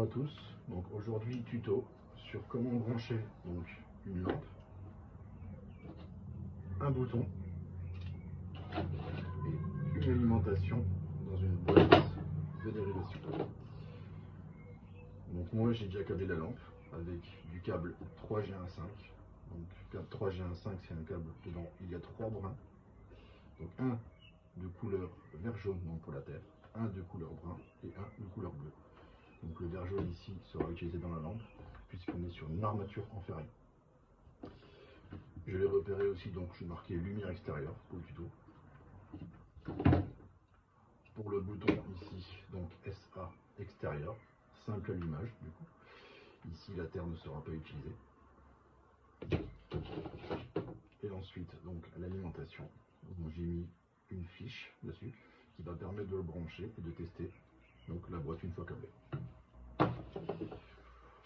Bonjour à tous, donc aujourd'hui tuto sur comment brancher donc une lampe, un bouton et une alimentation dans une boîte de dérivation. Donc moi j'ai déjà câblé la lampe avec du câble 3G15. Donc câble 3G15 c'est un câble dedans, il y a 3 brins. Donc un de couleur vert jaune donc pour la terre, un de couleur brun et un de couleur bleue. Donc le vert jaune ici sera utilisé dans la lampe puisqu'on est sur une armature en ferraille. Je l'ai repéré aussi, donc je suis marqué lumière extérieure pour le tuto. Pour le bouton ici, donc SA extérieur, simple allumage du coup. Ici la terre ne sera pas utilisée. Et ensuite donc l'alimentation. J'ai mis une fiche dessus qui va permettre de le brancher et de tester donc la boîte une fois câblée.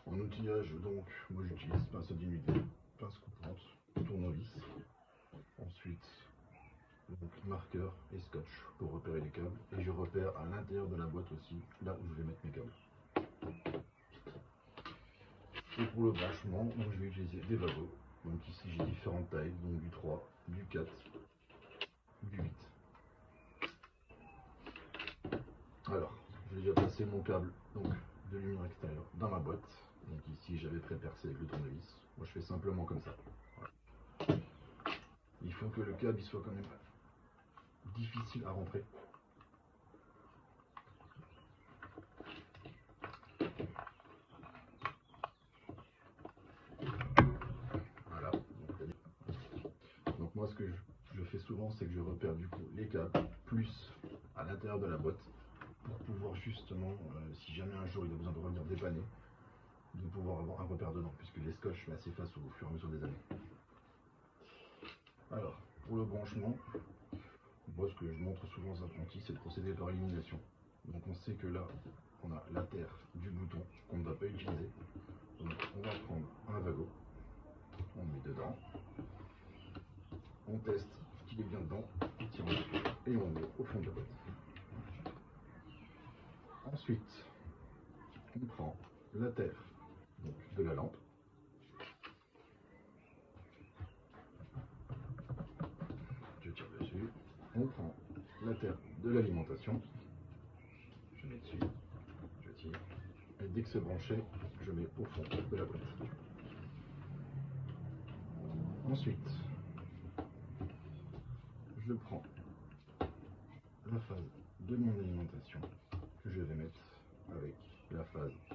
En outillage donc moi j'utilise pince d'humidité, pince coupante, tournevis. Ensuite donc marqueur et scotch pour repérer les câbles, et je repère à l'intérieur de la boîte aussi là où je vais mettre mes câbles. Et pour le branchement, donc je vais utiliser des vagos. Donc ici j'ai différentes tailles, donc du 3, du 4, du 8. Alors, j'ai déjà placé mon câble donc de lumière extérieure dans ma boîte. Donc ici j'avais pré-percé avec le tournevis. Moi je fais simplement comme ça. Voilà. Il faut que le câble il soit quand même difficile à rentrer. Voilà. Donc moi ce que je fais souvent c'est que je repère du coup les câbles plus à l'intérieur de la boîte pour pouvoir justement, si jamais un jour il a besoin de revenir dépanner, de pouvoir avoir un repère dedans, puisque les scotch s'effacent au fur et à mesure des années. Alors, pour le branchement, moi ce que je montre souvent aux apprentis, c'est de procéder par élimination. Donc on sait que là, on a la terre du bouton qu'on ne va pas utiliser. Donc on va prendre un vagot, on le met dedans, on teste qu'il est bien dedans, on tire et on le met au fond de la boîte. Ensuite, on prend la terre donc, de la lampe. Je tire dessus. On prend la terre de l'alimentation. Je mets dessus. Je tire. Et dès que c'est branché, je mets au fond de la boîte. Ensuite, je prends la phase de mon alimentation que je vais mettre avec la phase